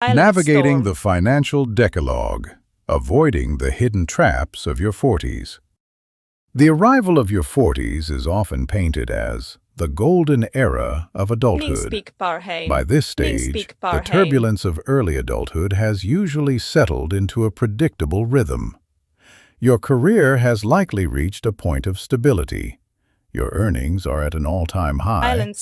Navigating the financial decalogue, avoiding the hidden traps of your 40s. The arrival of your 40s is often painted as the golden era of adulthood. By this stage, the turbulence of early adulthood has usually settled into a predictable rhythm. Your career has likely reached a point of stability. Your earnings are at an all-time high,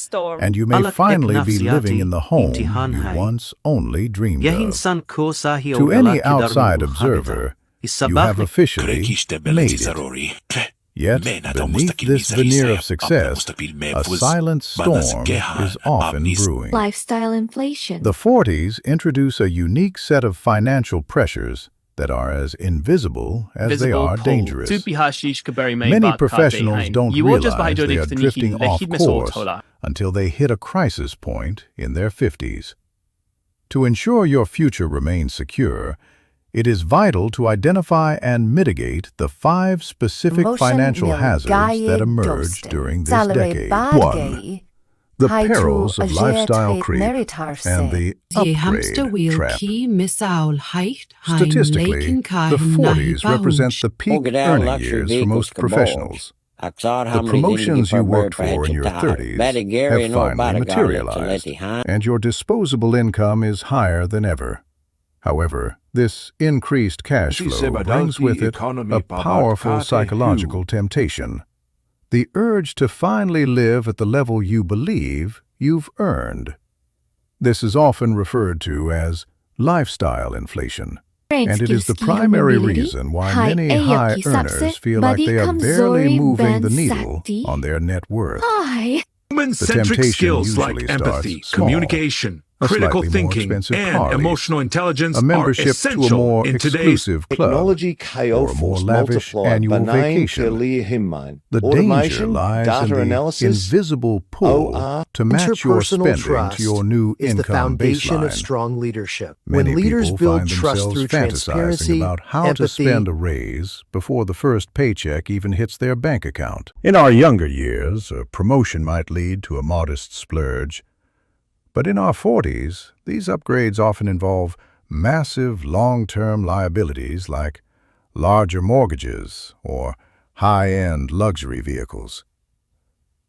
and you may finally be living in the home you once only dreamed of. To any outside observer, you have officially made it. Yet, beneath this veneer of success, a silent storm is often brewing. Lifestyle inflation. The 40s introduce a unique set of financial pressures that are as invisible as they are dangerous. Many professionals don't realize they are drifting off course until they hit a crisis point in their 50s. To ensure your future remains secure, it is vital to identify and mitigate the 5 specific financial hazards that emerged during this decade. 1. The perils of lifestyle creep and the upgrade trap. Statistically, the 40s represent the peak earning years for most professionals. The promotions you worked for in your 30s have finally materialized, and your disposable income is higher than ever. However, this increased cash flow brings with it a powerful psychological temptation. The urge to finally live at the level you believe you've earned. This is often referred to as lifestyle inflation, and it is the primary reason why many high earners feel like they are barely moving the needle on their net worth. Human-centric skills like empathy, communication, critical thinking, and emotional intelligence a membership to a more exclusive club, or a more lavish annual vacation. The danger lies in the invisible pull to match your spending to your new income baseline. Of strong leadership. Many when leaders people build find trust themselves through fantasizing transparency, about how empathy, to spend a raise before the first paycheck even hits their bank account. In our younger years, a promotion might lead to a modest splurge. But in our 40s, these upgrades often involve massive long-term liabilities like larger mortgages or high-end luxury vehicles.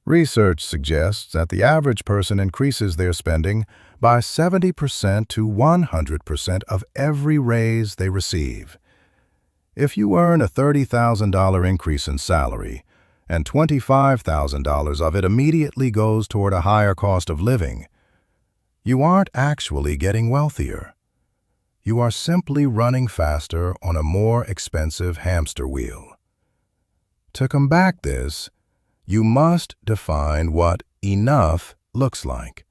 Research suggests that the average person increases their spending by 70% to 100% of every raise they receive. If you earn a $30,000 increase in salary, and $25,000 of it immediately goes toward a higher cost of living, you aren't actually getting wealthier. You are simply running faster on a more expensive hamster wheel. To combat this, you must define what enough looks like.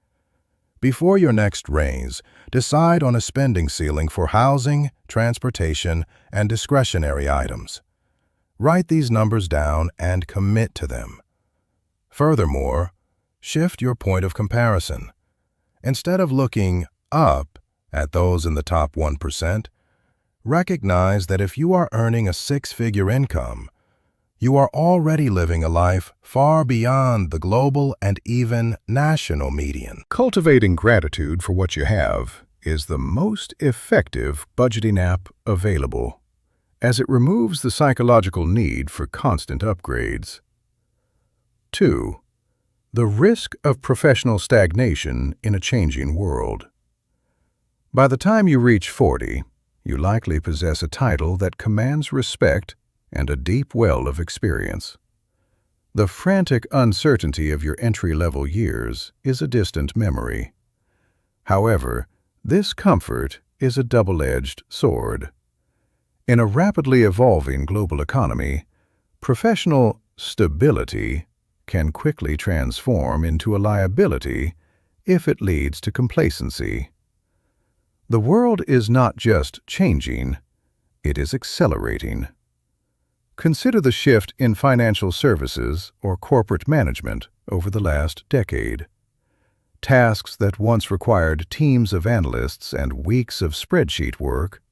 Before your next raise, decide on a spending ceiling for housing, transportation, and discretionary items. Write these numbers down and commit to them. Furthermore, shift your point of comparison. Instead of looking up at those in the top 1%, recognize that if you are earning a 6-figure income, you are already living a life far beyond the global and even national median. Cultivating gratitude for what you have is the most effective budgeting app available, as it removes the psychological need for constant upgrades. 2. The risk of professional stagnation in a changing world. By the time you reach 40, you likely possess a title that commands respect and a deep well of experience. The frantic uncertainty of your entry-level years is a distant memory. However, this comfort is a double-edged sword. In a rapidly evolving global economy, professional stability can quickly transform into a liability if it leads to complacency. The world is not just changing, it is accelerating. Consider the shift in financial services or corporate management over the last decade. Tasks that once required teams of analysts and weeks of spreadsheet work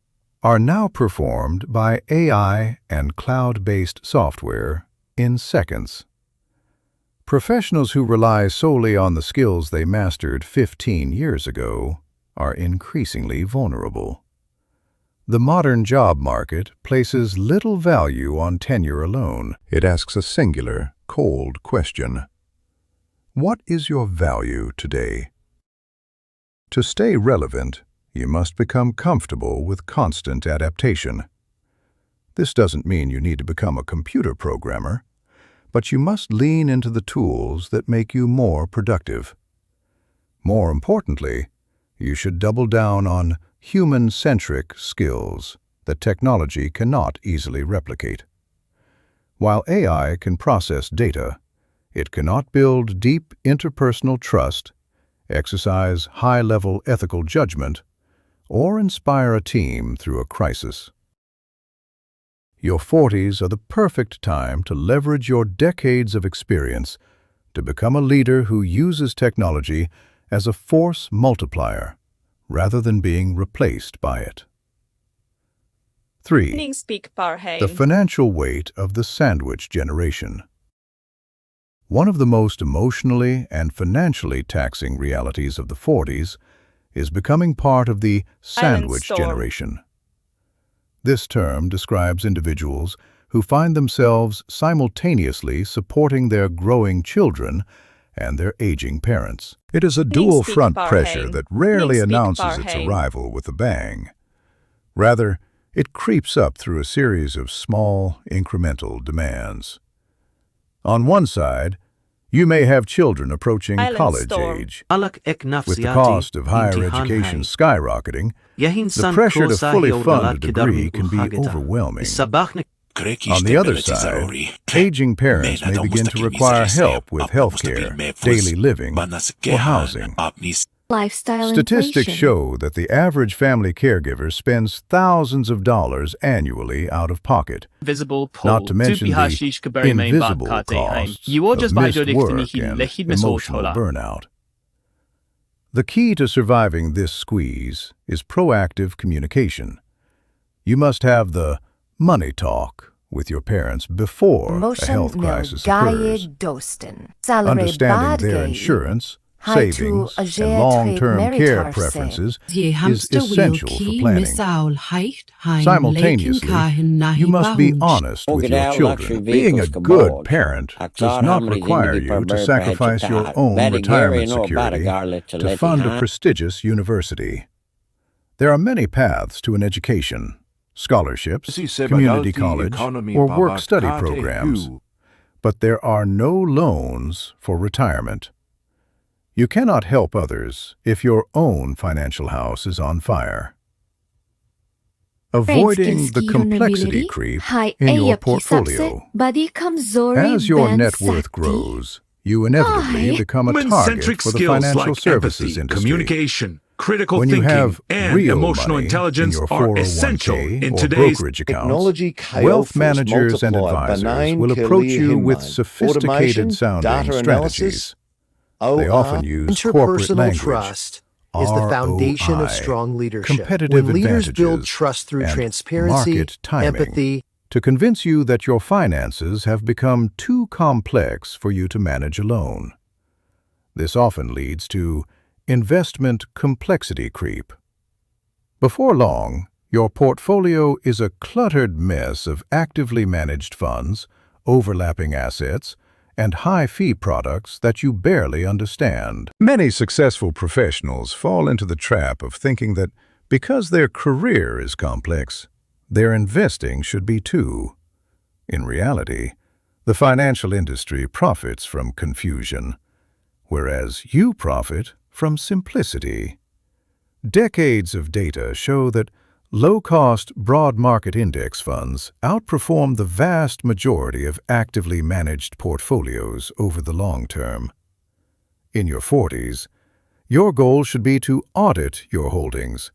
are now performed by AI and cloud-based software in seconds. Professionals who rely solely on the skills they mastered 15 years ago are increasingly vulnerable. The modern job market places little value on tenure alone. It asks a singular, cold question. What is your value today? To stay relevant, you must become comfortable with constant adaptation. This doesn't mean you need to become a computer programmer, but you must lean into the tools that make you more productive. More importantly, you should double down on human-centric skills that technology cannot easily replicate. While AI can process data, it cannot build deep interpersonal trust, exercise high-level ethical judgment, or inspire a team through a crisis. Your 40s are the perfect time to leverage your decades of experience to become a leader who uses technology as a force multiplier rather than being replaced by it. 3. The financial weight of the sandwich generation. One of the most emotionally and financially taxing realities of the 40s is becoming part of the sandwich generation. This term describes individuals who find themselves simultaneously supporting their growing children and their aging parents. It is a dual-front pressure that rarely announces its arrival with a bang. Rather, it creeps up through a series of small, incremental demands. On one side, you may have children approaching college age. With the cost of higher education skyrocketing, the pressure to fully fund a degree can be overwhelming. On the other side, aging parents may begin to require help with healthcare, daily living, or housing. Statistics show that the average family caregiver spends thousands of dollars annually out of pocket, not to mention the invisible costs of missed work and emotional burnout. The key to surviving this squeeze is proactive communication. You must have the money talk with your parents before a health crisis occurs. Understanding their insurance, savings, and long-term care preferences is essential for planning. Simultaneously, you must be honest with your children. Being a good parent does not require you to sacrifice your own retirement security to fund a prestigious university. There are many paths to an education: scholarships, community college, or work-study programs. But there are no loans for retirement. You cannot help others if your own financial house is on fire. Avoiding the complexity creep in your portfolio. As your net worth grows, you inevitably become a target for the financial services industry. Communication, critical when you thinking, have and real emotional money intelligence in your are essential 401k in or today's brokerage accounts, wealth managers and advisors will approach you with sophisticated-sounding strategies. They often use corporate language. Trust is the foundation of strong leadership. Competitive when leaders build advantages trust through and transparency, market timing empathy, to convince you that your finances have become too complex for you to manage alone. This often leads to investment complexity creep. Before long, your portfolio is a cluttered mess of actively managed funds, overlapping assets, and high-fee products that you barely understand. Many successful professionals fall into the trap of thinking that because their career is complex, their investing should be too. In reality, the financial industry profits from confusion, whereas you profit from simplicity. Decades of data show that low-cost, broad-market index funds outperform the vast majority of actively managed portfolios over the long term. In your 40s, your goal should be to audit your holdings.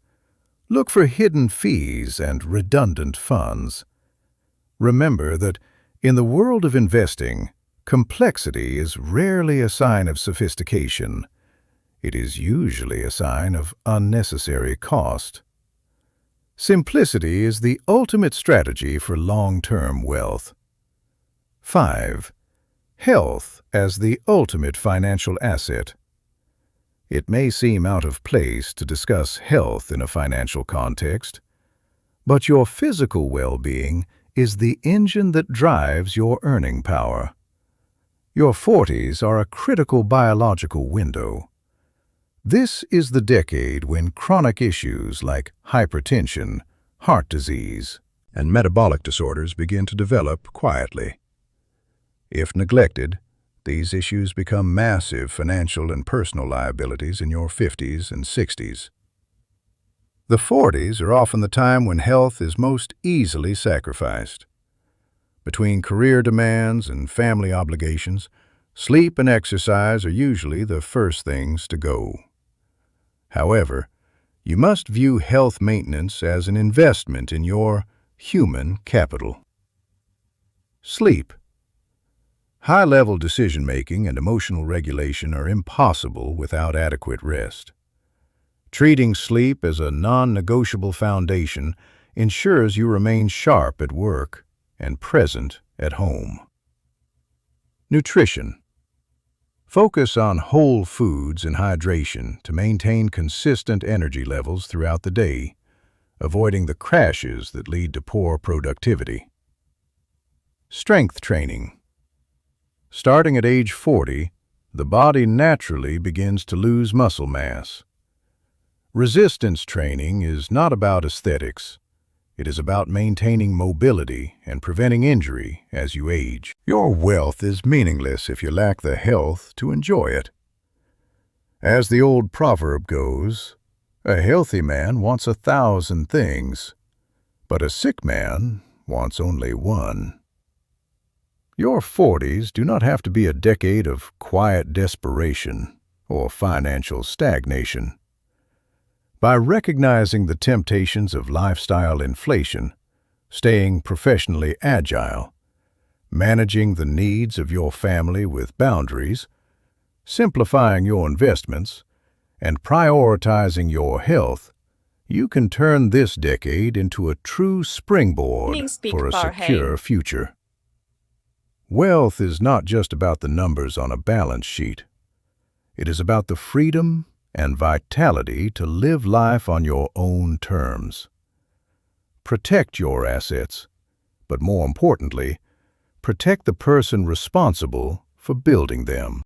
Look for hidden fees and redundant funds. Remember that in the world of investing, complexity is rarely a sign of sophistication. It is usually a sign of unnecessary cost. Simplicity is the ultimate strategy for long-term wealth. 5. Health as the ultimate financial asset. It may seem out of place to discuss health in a financial context, but your physical well-being is the engine that drives your earning power. Your 40s are a critical biological window. This is the decade when chronic issues like hypertension, heart disease, and metabolic disorders begin to develop quietly. If neglected, these issues become massive financial and personal liabilities in your 50s and 60s. The 40s are often the time when health is most easily sacrificed. Between career demands and family obligations, sleep and exercise are usually the first things to go. However, you must view health maintenance as an investment in your human capital. Sleep. High-level decision-making and emotional regulation are impossible without adequate rest. Treating sleep as a non-negotiable foundation ensures you remain sharp at work and present at home. Nutrition. Focus on whole foods and hydration to maintain consistent energy levels throughout the day, avoiding the crashes that lead to poor productivity. Strength training. Starting at age 40, the body naturally begins to lose muscle mass. Resistance training is not about aesthetics. It is about maintaining mobility and preventing injury as you age. Your wealth is meaningless if you lack the health to enjoy it. As the old proverb goes, a healthy man wants 1,000 things, but a sick man wants only one. Your 40s do not have to be a decade of quiet desperation or financial stagnation. By recognizing the temptations of lifestyle inflation, staying professionally agile, managing the needs of your family with boundaries, simplifying your investments, and prioritizing your health, you can turn this decade into a true springboard for a secure future. Wealth is not just about the numbers on a balance sheet. It is about the freedom and vitality to live life on your own terms. Protect your assets, but more importantly, protect the person responsible for building them.